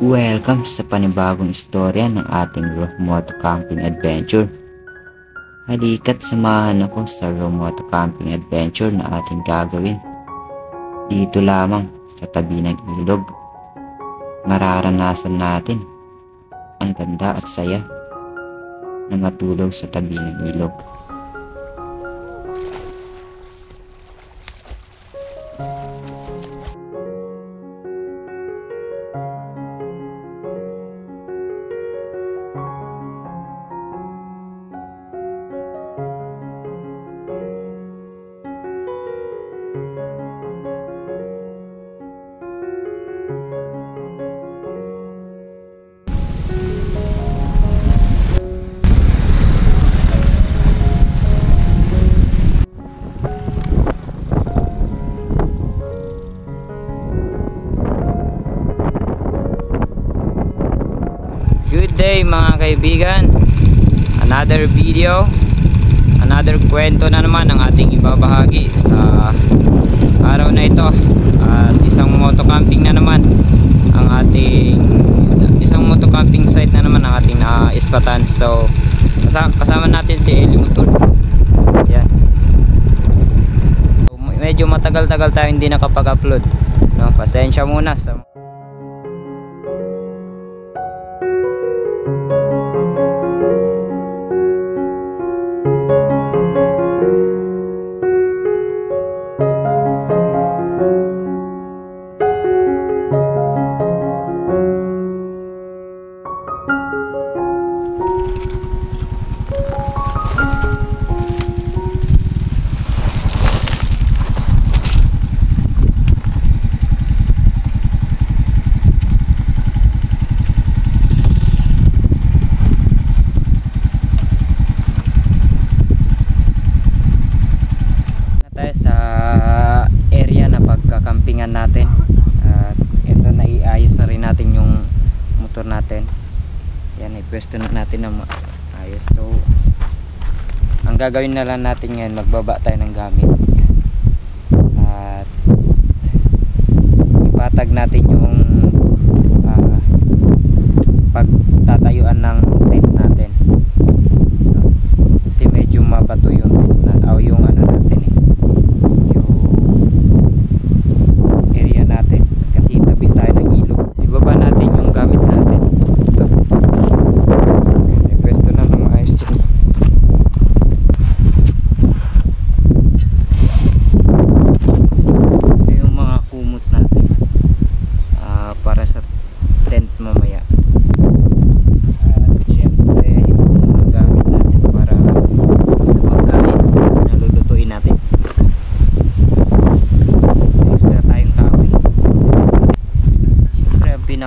Welcome sa panibagong istorya ng ating Moto Camping Adventure. Halika't samahan ako sa Moto Camping Adventure na ating gagawin. Dito lamang sa tabi ng ilog. Mararanasan natin ang ganda at saya na matulog sa tabi ng ilog. Good day mga kaibigan, another video, another kwento na naman ang ating ibabahagi sa araw na ito. At isang moto camping na naman ang ating, isang moto camping site na naman ang ating naispatan. So kasama natin si Eli Motor. Yan. So, medyo matagal-tagal tayo hindi nakapag-upload, no? Pasensya muna sa campingan natin. At ito, naiayos na rin natin yung motor natin. Yan, ipwesto na natin ng ayos. So ang gagawin na lang natin ngayon, magbaba tayo ng gamit at ipatag natin yung pagtatayuan ng tent natin, kasi medyo mabato yung tent natin, o yung ano natin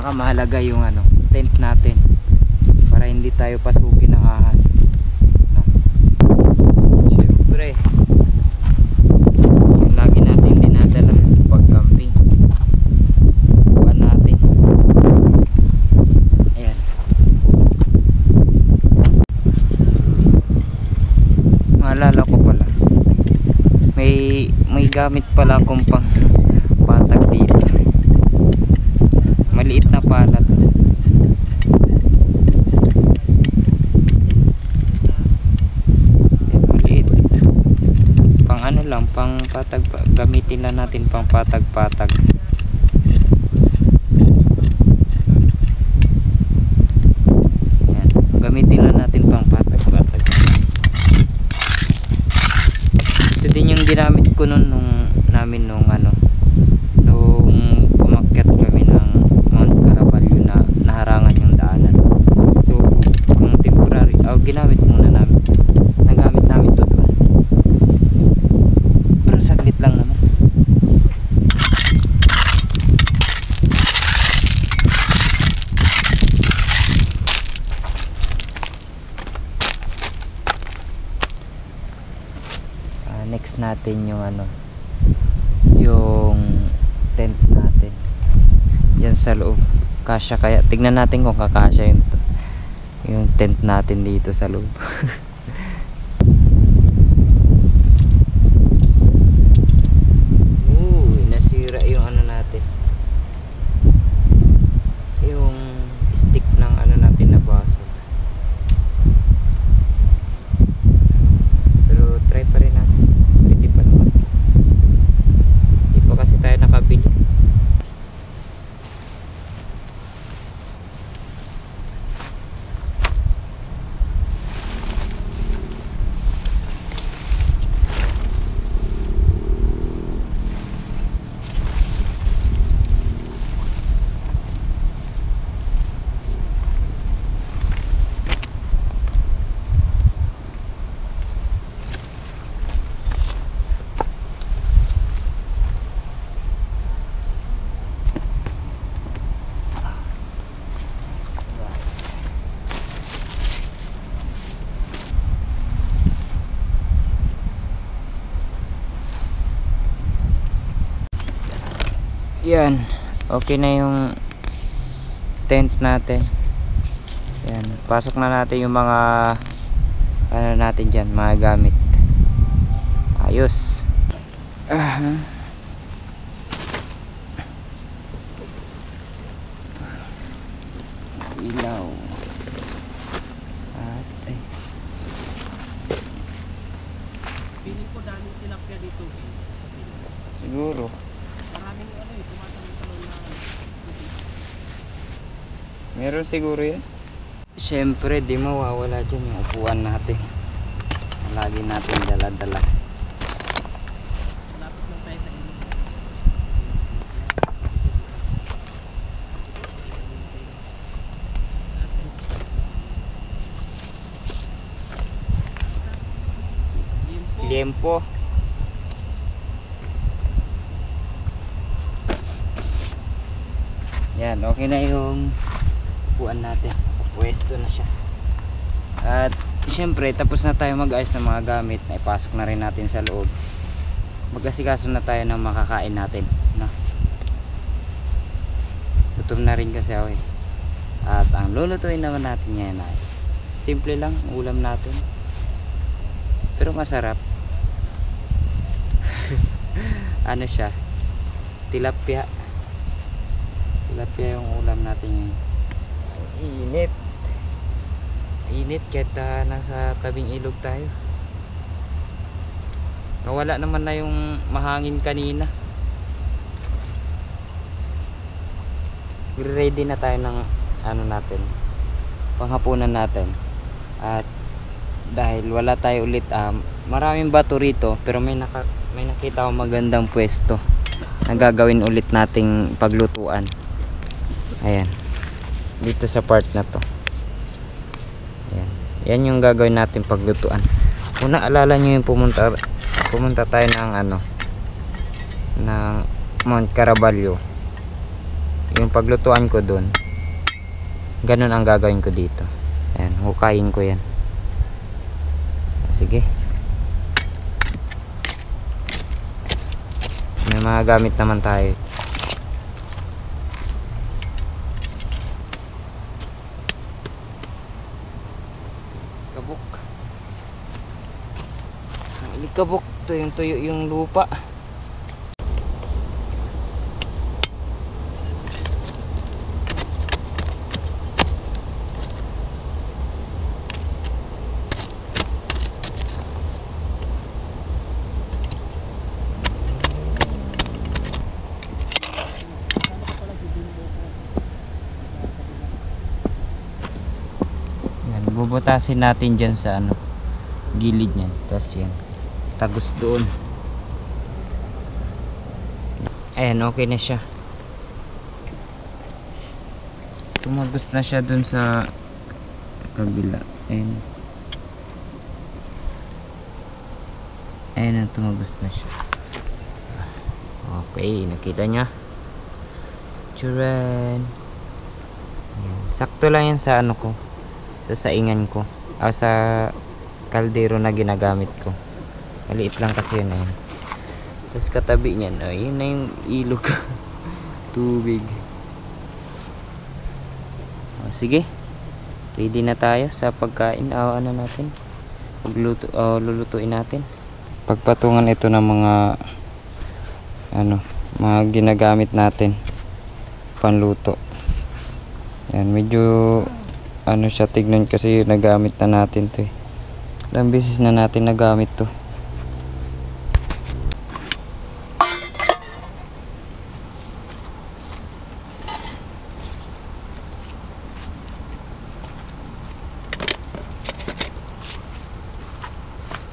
mahalaga yung tent natin para hindi tayo pasukin ng ahas, no? Siyempre yung lagi natin dinadala pag camping, buwan natin. Ayan, maalala ko pala, may gamit pala akong pang patag dito, maliit na palat. Yan, maliit, pang ano lang, pang patag, gamitin lang natin pang patag-patag. Yan, gamitin lang natin pang patag-patag. Ito din yung ginamit ko nung namin nung umakyat kami ng Mount Caraballo na naharangan yung daanan. So yung temporary, ginamit muna namin, nagamit namin to doon, pero saglit lang naman. Next natin yung yung tent natin dyan sa loob. Kasya kaya? Tignan natin kung kakasya yung tent natin dito sa loob. nasira yung natin, yung Yan, okay na yung tent natin. Yan, pasok na natin yung mga ano natin dyan, mga gamit. Ayos. Ilaw. At ay. Piling ko daming tilapia dito. Siguro. Maraming ano eh, tumatalon na. Meron siguro yan. Siyempre, di mawawala dyan yung upuan natin. Lagi natin dala-dala. Malapit lang tayo sa inyo. Liempo. Yan, okay na yung upuan natin. Pwesto na siya. At siyempre, tapos na tayo mag-ayos ng mga gamit. Naipasok na rin natin sa loob. Magkasikaso na tayo ng makakain natin, no? Gutom na rin kasi ako eh. At ang lulutuin naman natin ngayon ay simple lang, ulam natin. Pero masarap. Ano siya? Tilapia. Tilapia yung ulam natin ngayon. Init. Init kahit nasa tabing ilog tayo. Nawala naman na yung mahangin kanina. Ready na tayo ng ano natin, panghapunan natin. At dahil wala tayo ulit, maraming bato rito, pero may nakita akong magandang pwesto na gagawin ulit nating paglutuan. Ayan, dito sa part na to. Ayan, yan yung gagawin natin paglutuan. Una, alala nyo yung pumunta tayo ng ano, ng Mount Caraballo. Yung paglutuan ko dun, ganun ang gagawin ko dito. Ayan, hukayin ko yan. Sige, may mga gamit naman tayo. Kabuk. Ang ilikabok to, yung tuyo yung lupa. Bubutasin natin dyan sa ano, gilid niyan. Tapos yan, tagos doon. Ayan, okay na siya. Tumagos na siya doon sa kabila. Ayan. Ayan, tumagos na siya. Okay, nakita niya. Churan. Ayan. Sakto lang yan sa ano ko, sa saingan ko, sa kaldero na ginagamit ko. Maliit lang kasi yun. Ayun. Tapos katabi niyan, yun na yung ilog. Tubig. Sige, ready na tayo sa pagkain. Ano natin, lulutuin natin. Pagpatungan ito ng mga mga ginagamit natin panluto. Yan, medyo siya, tignan kasi nagamit na natin to eh. Ilang beses na natin nagamit to.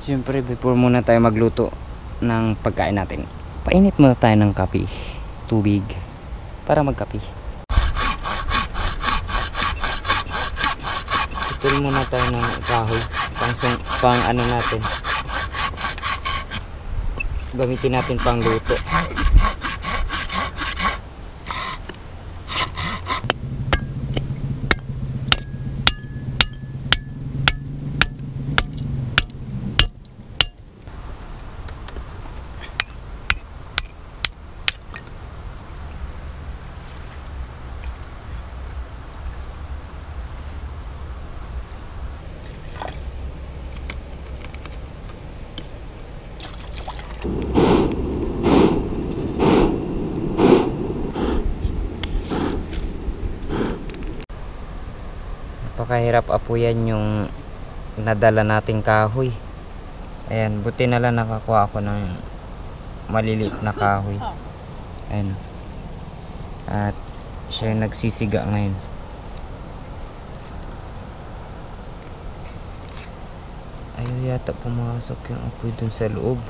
Siyempre, before muna tayo magluto ng pagkain natin, painit muna tayo ng kape, tubig, para magkape. Tuloy muna tayo ng kahoy pang ano natin, gamitin natin pang luto. napakahirap apuyan yung nadala nating kahoy. Ayan, buti na lang nakakuha ako ng maliliit na kahoy. Ayan. At siya yung nagsisiga ngayon. Ayaw yata pumasok yung apoy dun sa loob.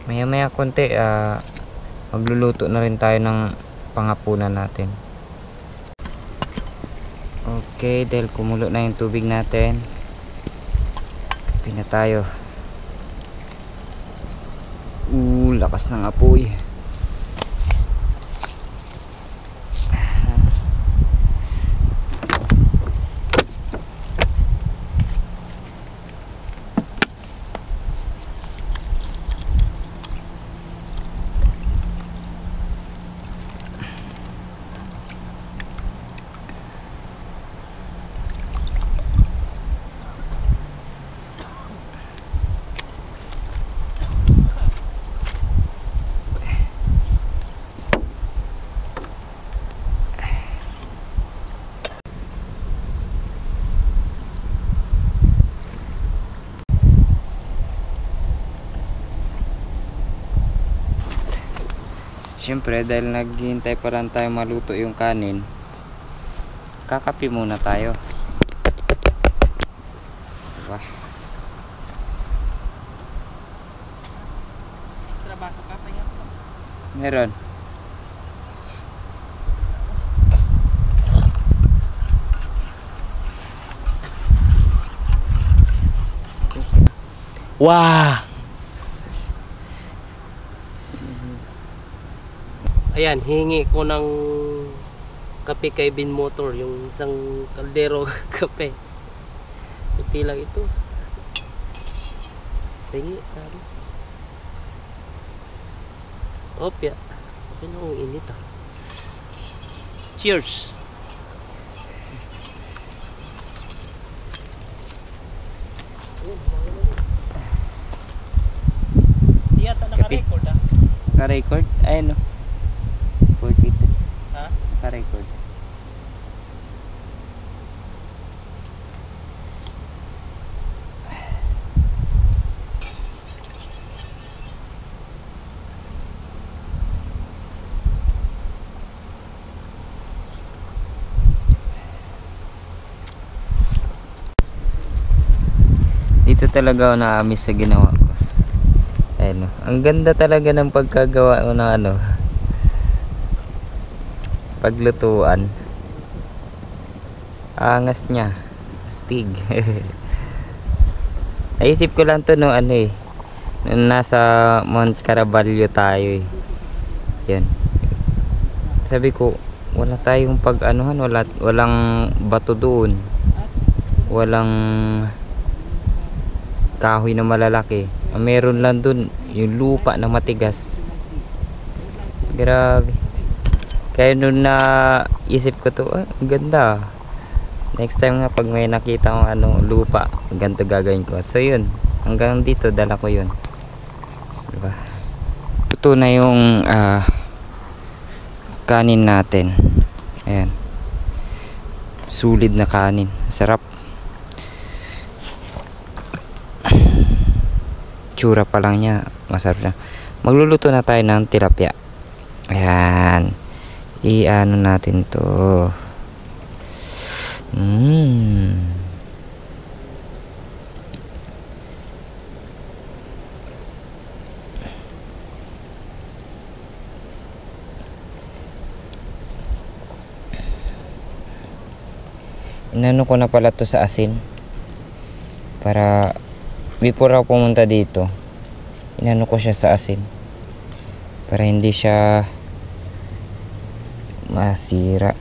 Maya maya konti magluluto na rin tayo ng pangapunan natin. Okay, dahil kumulo na yung tubig natin, kape na tayo. Lakas ng apoy. Siyempre, dahil naghihintay pa lang tayo maluto yung kanin, kakape muna tayo. Diba? Extra baso ka kaya? Meron. Wow! Ayan, hingi ko ng kape kay Bin Motor, yung isang kaldero kape. Kape lang ito. Hingi, talo. Opya. Ano ang init ah. Cheers! Di yata naka-record ah. Naka-record? Ayun o. 42. Ha? Naka-record. Dito talaga ako na-miss sa ginawa ko. Ayun o. Ang ganda talaga ng pagkagawa ko ng ano, paglutuan. Angas niya. Astig. Naisip ko lang to no ano eh. Nung nasa Mount Caraballo tayo eh. Yan. Sabi ko, wala tayong pag-anuhan, walang bato doon. Walang kahoy na malalaki. Ang meron lang doon yung lupa na matigas. Grabe. Kaya nung naisip ko to, ang ganda. Next time nga pag may nakita akong ano, lupa, ganito gagawin ko. So yun, hanggang dito dala ko yun. Diba? Ito na yung kanin natin. Ayan. Sulit na kanin. Sarap. Tsura pa lang niya, masarap siya. Magluluto na tayo ng tilapia. Ayan. I-ano natin to. Inano ko na pala to sa asin. Para before ako pumunta dito, inano ko siya sa asin. Para hindi siya masira.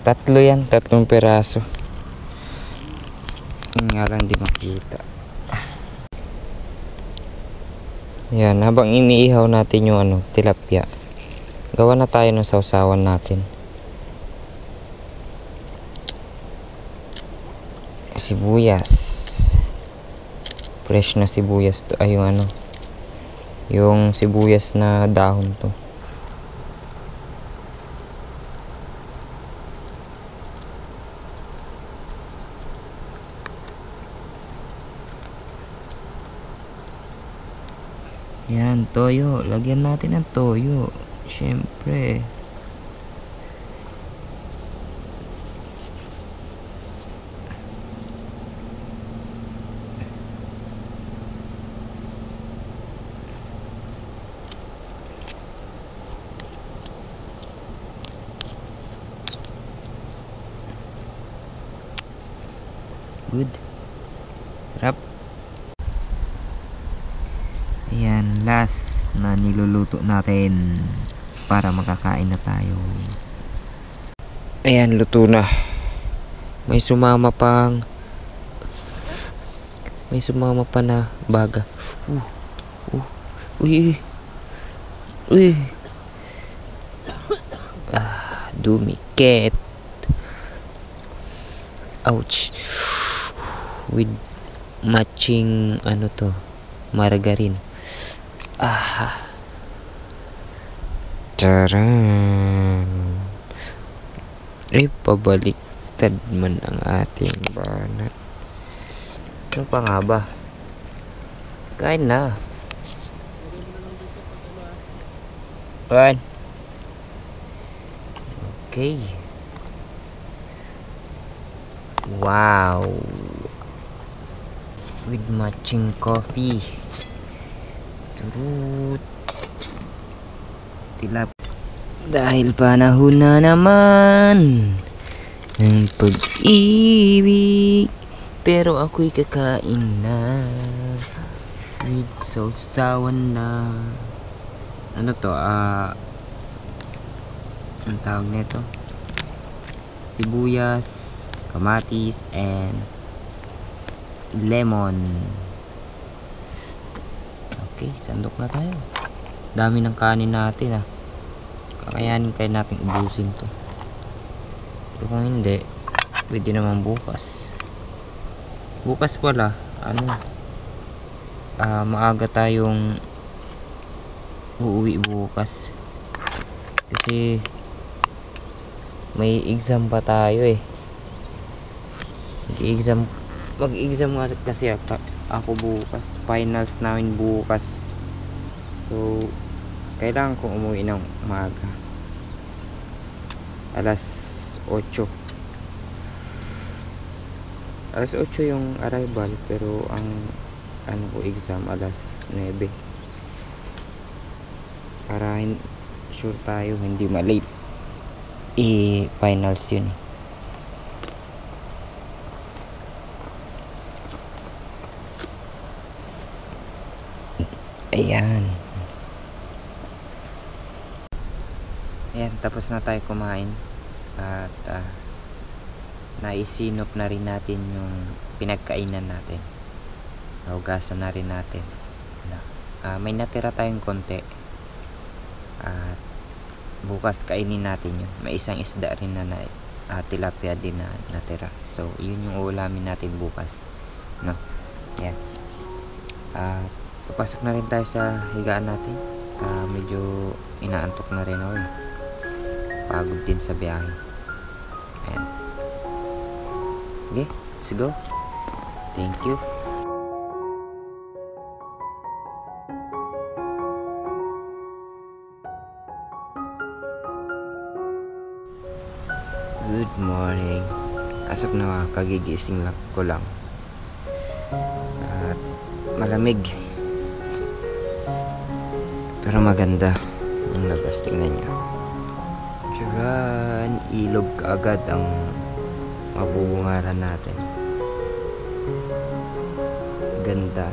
Tatlo yan, 3 peraso. Yun nga lang di makita. Yan, habang iniihaw natin yung ano, tilapia, gawa na tayo ng sausawan natin. Sibuyas, Fresh na sibuyas to. Ay, yung ano. Yung sibuyas na dahon to. Yan, toyo. Lagyan natin ng toyo. Siyempre. Good. Sarap. Ayan, last na niluluto natin para makakain na tayo. Ayan, luto na. May sumama pa na baga. Uy. Dumikit. Ouch. With matching ano to, margarine. Taran. Pabaliktad man ang ating banat. Ano pa nga ba? Kain na. Kain. Okay. Wow. With matching coffee. Turut. Tilap. Dahil panahon na naman ng pag-ibig, pero ako'y kakain na with sausawan na ano to, ang tawag nito, sibuyas, kamatis, and lemon. Okay, sandok na tayo. Dami ng kanin natin kakayanin kaya natin ubusin to. Pero kung hindi, pwede naman bukas. Bukas pala, maaga tayong uuwi bukas. Kasi may exam pa tayo mag-exam nga kasi ako bukas. Finals namin bukas. So, kailangan kong umuwi ng umaga. Alas 8. Alas 8 yung arrival, pero ang exam alas 9. Para sure tayo hindi malate. Finals yun. Ayan, tapos na tayo kumain at naisinop na rin natin yung pinagkainan natin. Hugasan na rin natin. May natira tayong konti at bukas kainin natin yun. May isang isda rin na tilapia din na natira. So yun yung uulamin natin bukas, no? Yan. Papasok na rin tayo sa higaan natin. Medyo inaantok na rin ako Pagod din sa biyahe. Ayan. Okay, let's go. Thank you. Good morning. Asap na kagigising ko lang. At malamig. Pero maganda ang labas, tingnan nyo. Tiyan, ilog kaagad ang mabubungaran natin. Ganda.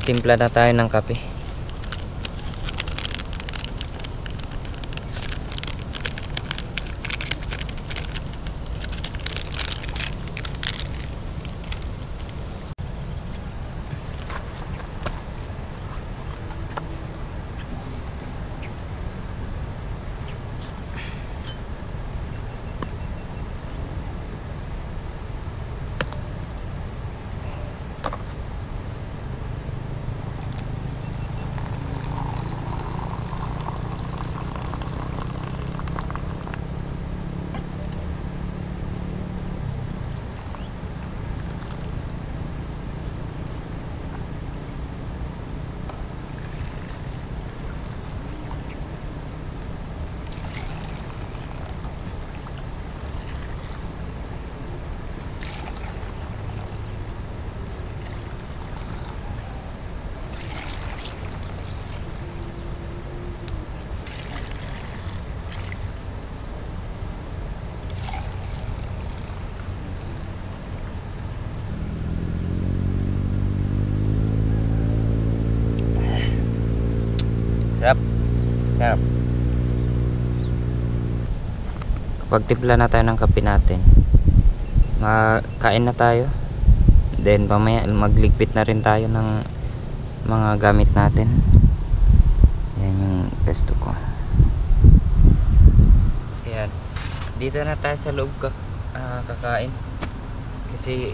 Magtimpla na tayo ng kape. Sarap. Sarap. Kapag timpla na tayo ng kape natin, makain na tayo. Then mamaya magligpit na rin tayo ng mga gamit natin. Yan yung pesto ko. Ayan. Dito na tayo sa loob kakain. Kasi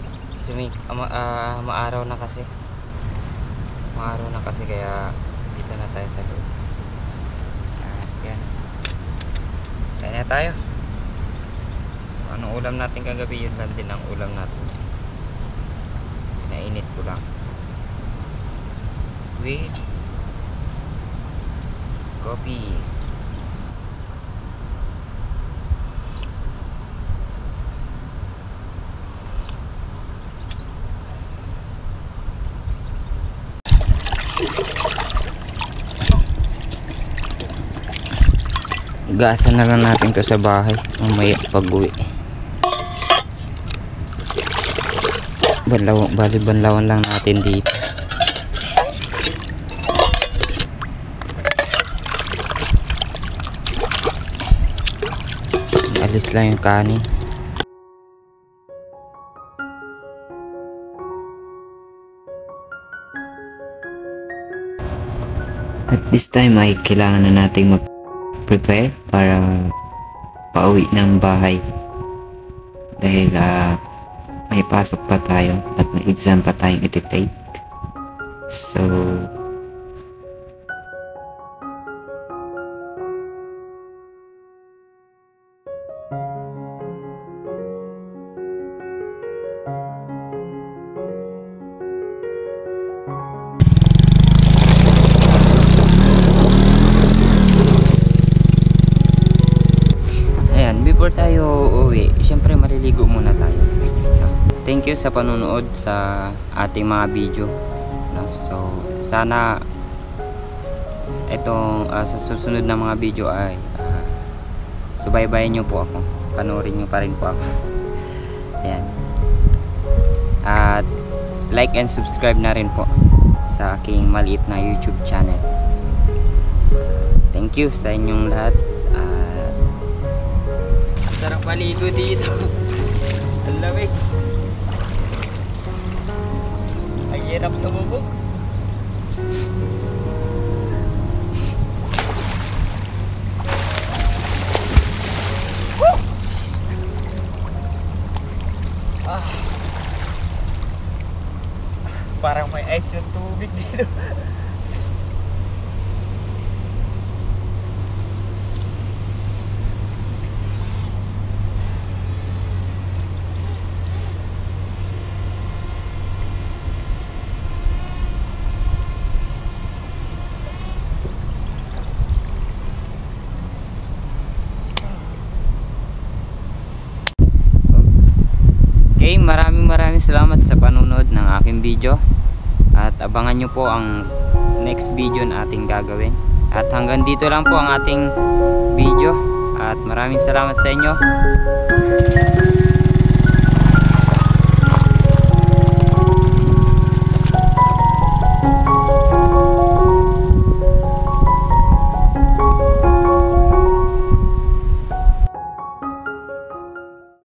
maaraw na kasi. Maaraw na kasi kaya dito na tayo sa loob. Yan. Kaya na tayo. Anong ulam natin kagabi, yun lang din ang ulam natin. Nainit ko lang. With coffee. Gasan na lang natin to sa bahay mamaya pag-uwi. Banlawan lang natin dito. Alis lang yung kanin. At this time ay kailangan na nating mag-prepare para pauwi ng bahay. Dahil may pasok pa tayo at may exam pa tayong iti-take. So, before tayo uuwi, syempre maliligo muna tayo. Thank you sa panonood sa ating mga video. So sana itong sa susunod na mga video ay subaybayan nyo po ako. Panoorin nyo pa rin po ako. Ayan. At like and subscribe na rin po sa aking maliit na YouTube channel. Thank you sa inyong lahat. Sarap maligo dito. Ang lamig. Ang hirap tumubog. Parang may ice yung tubig dito. Okay, maraming salamat sa panonood ng aking video. At abangan nyo po ang next video na ating gagawin. At hanggang dito lang po ang ating video. At maraming salamat sa inyo.